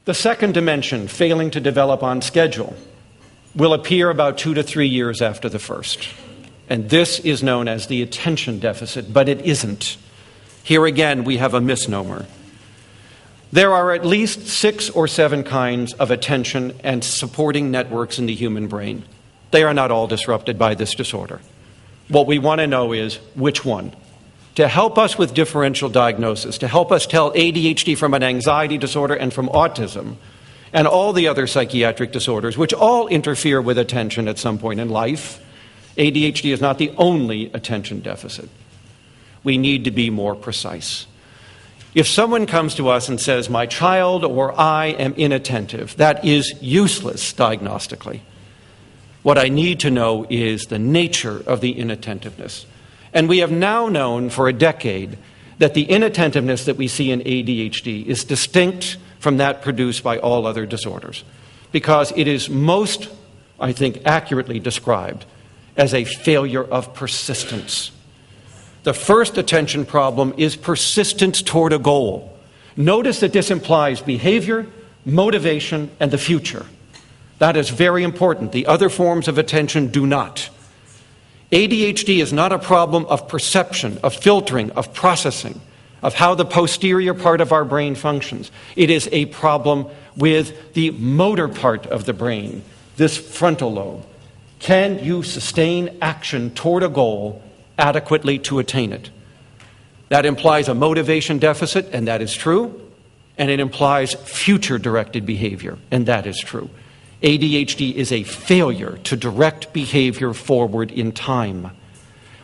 The second dimension, failing to develop on schedule, will appear about 2 to 3 years after the first. And this is known as the attention deficit, but it isn't. Here again, we have a misnomer. There are at least 6 or 7 kinds of attention and supporting networks in the human brain. They are not all disrupted by this disorder. What we want to know is which one. To help us with differential diagnosis, to help us tell ADHD from an anxiety disorder and from autism, and all the other psychiatric disorders, which all interfere with attention at some point in life, ADHD is not the only attention deficit. We need to be more precise. If someone comes to us and says, my child or I am inattentive, that is useless diagnostically. What I need to know is the nature of the inattentiveness. And we have now known for a decade that the inattentiveness that we see in ADHD is distinct from that produced by all other disorders, because it is most, I think, accurately described as a failure of persistence. The first attention problem is persistence toward a goal. Notice that this implies behavior, motivation, and the future. That is very important. The other forms of attention do not. ADHD is not a problem of perception, of filtering, of processing, of how the posterior part of our brain functions. It is a problem with the motor part of the brain, this frontal lobe. Can you sustain action toward a goal adequately to attain it? That implies a motivation deficit, and that is true. And it implies future-directed behavior, and that is true. ADHD is a failure to direct behavior forward in time.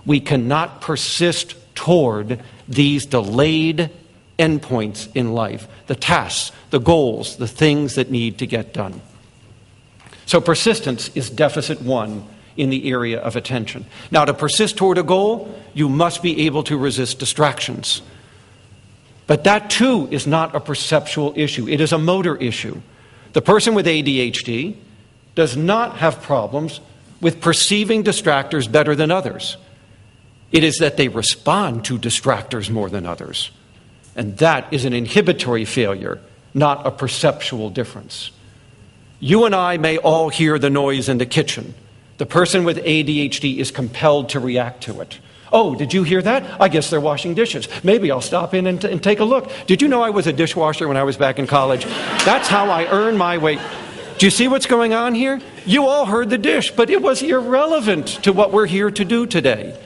We cannot persist toward these delayed endpoints in life, the tasks, the goals, the things that need to get done. So persistence is deficit 1 in the area of attention. Now, to persist toward a goal, you must be able to resist distractions. But that too is not a perceptual issue. It is a motor issue. The person with ADHD does not have problems with perceiving distractors better than others. It is that they respond to distractors more than others. And that is an inhibitory failure, not a perceptual difference. You and I may all hear the noise in the kitchen. The person with ADHD is compelled to react to it. Oh, did you hear that? I guess they're washing dishes. Maybe I'll stop in and take a look. Did you know I was a dishwasher when I was back in college? That's how I earn my way. Do you see what's going on here? You all heard the dish, but it was irrelevant to what we're here to do today.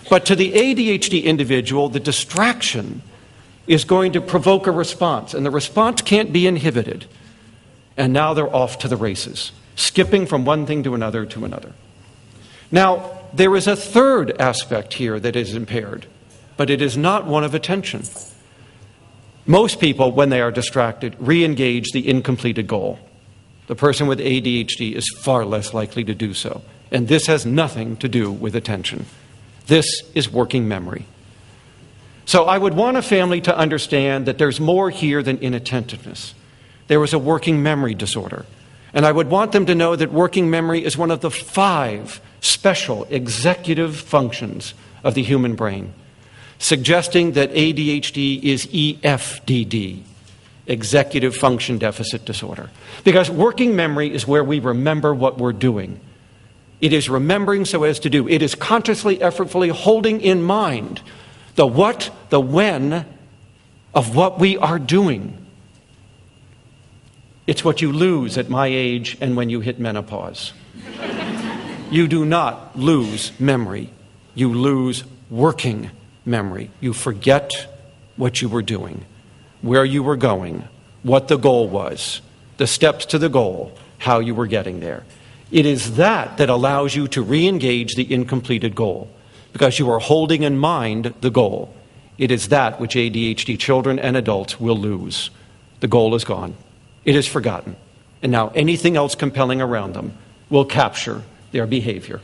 But to the ADHD individual, the distraction is going to provoke a response, and the response can't be inhibited. And now they're off to the races, skipping from one thing to another to another. Now, there is a third aspect here that is impaired, but it is not one of attention. Most people, when they are distracted, re-engage the incompleted goal. The person with ADHD is far less likely to do so. And this has nothing to do with attention. This is working memory. So I would want a family to understand that there's more here than inattentiveness. There is a working memory disorder. And I would want them to know that working memory is one of the 5 special executive functions of the human brain, suggesting that ADHD is EFDD, executive function deficit disorder. Because working memory is where we remember what we're doing. It is remembering so as to do. It is consciously, effortfully holding in mind the what, the when of what we are doing. It's what you lose at my age and when you hit menopause. You do not lose memory. You lose working memory. You forget what you were doing, where you were going, what the goal was, the steps to the goal, how you were getting there. It is that that allows you to re-engage the incompleted goal, because you are holding in mind the goal. It is that which ADHD children and adults will lose. The goal is gone. It is forgotten. And now anything else compelling around them will capture their behavior.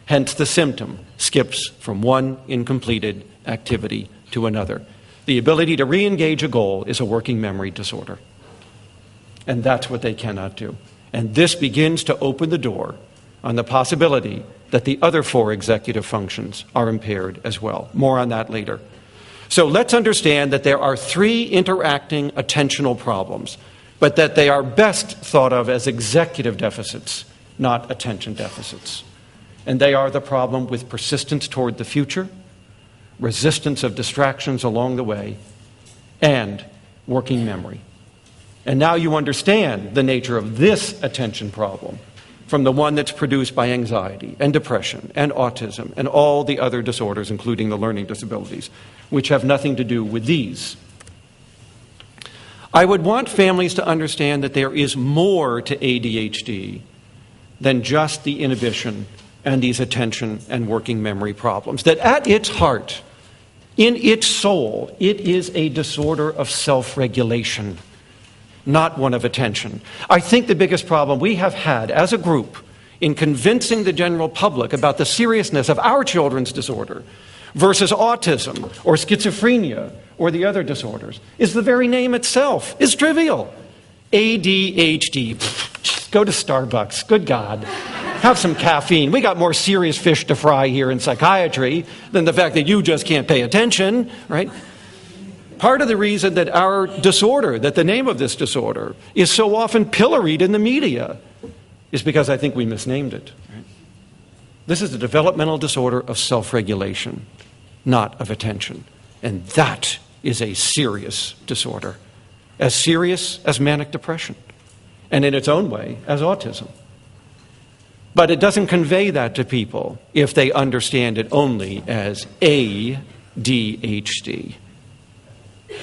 Hence the symptom skips from one incompleted activity to another. The ability to re-engage a goal is a working memory disorder. And that's what they cannot do. And this begins to open the door on the possibility that the other 4 executive functions are impaired as well. More on that later. So let's understand that there are 3 interacting attentional problems. but that they are best thought of as executive deficits, not attention deficits. And they are the problem with persistence toward the future, resistance of distractions along the way, and working memory. And now you understand the nature of this attention problem from the one that's produced by anxiety and depression and autism and all the other disorders, including the learning disabilities, which have nothing to do with these. I would want families to understand that there is more to ADHD than just the inhibition and these attention and working memory problems. That at its heart, in its soul, it is a disorder of self-regulation, not one of attention. I think the biggest problem we have had as a group in convincing the general public about the seriousness of our children's disorder versus autism or schizophrenia or the other disorders is the very name itself is trivial. ADHD. Just go to Starbucks. Good God. Have some caffeine. We got more serious fish to fry here in psychiatry than the fact that you just can't pay attention, right? Part of the reason that our disorder, that the name of this disorder, is so often pilloried in the media is because I think we misnamed it. Right? This is a developmental disorder of self-regulation, not of attention. And that is a serious disorder, as serious as manic depression, and in its own way, as autism. But it doesn't convey that to people if they understand it only as ADHD,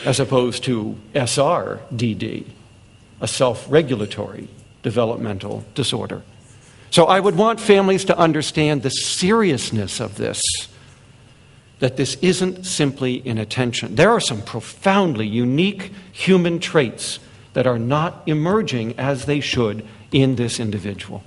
as opposed to SRDD, a self-regulatory developmental disorder. So I would want families to understand the seriousness of this, that this isn't simply inattention. There are some profoundly unique human traits that are not emerging as they should in this individual.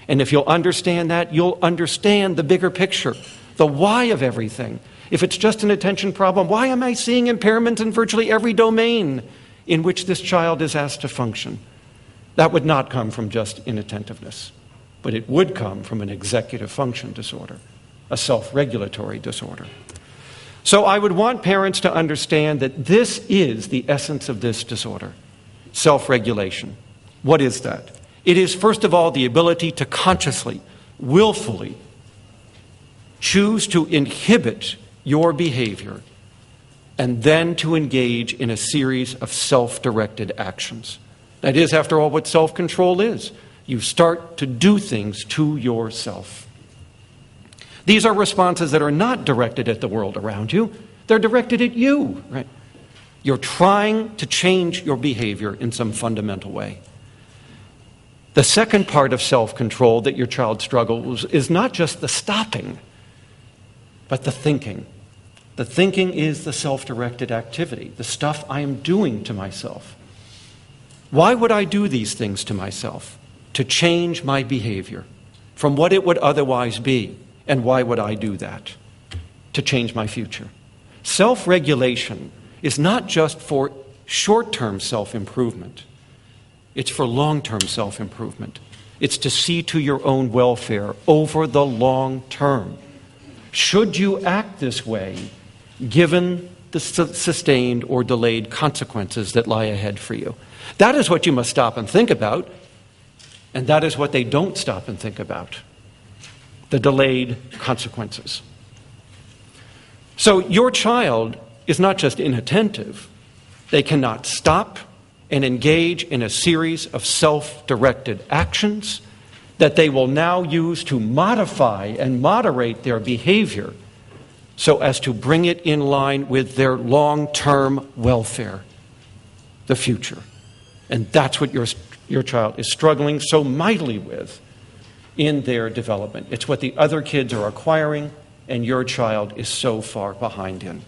And if you'll understand that, you'll understand the bigger picture, the why of everything. If it's just an attention problem, why am I seeing impairment in virtually every domain in which this child is asked to function? That would not come from just inattentiveness, but it would come from an executive function disorder, a self-regulatory disorder. So I would want parents to understand that this is the essence of this disorder, self-regulation. What is that? It is, first of all, the ability to consciously, willfully choose to inhibit your behavior and then to engage in a series of self-directed actions. That is, after all, what self-control is. You start to do things to yourself. These are responses that are not directed at the world around you. They're directed at you, right? You're trying to change your behavior in some fundamental way. The second part of self-control that your child struggles is not just the stopping, but the thinking. The thinking is the self-directed activity, the stuff I am doing to myself. Why would I do these things to myself? To change my behavior from what it would otherwise be. And why would I do that? To change my future. Self-regulation is not just for short-term self-improvement. It's for long-term self-improvement. It's to see to your own welfare over the long term. Should you act this way, given the sustained or delayed consequences that lie ahead for you? That is what you must stop and think about, and that is what they don't stop and think about, the delayed consequences. So your child is not just inattentive. They cannot stop and engage in a series of self-directed actions that they will now use to modify and moderate their behavior so as to bring it in line with their long-term welfare, the future. And that's what your child is struggling so mightily with in their development. It's what the other kids are acquiring and your child is so far behind in.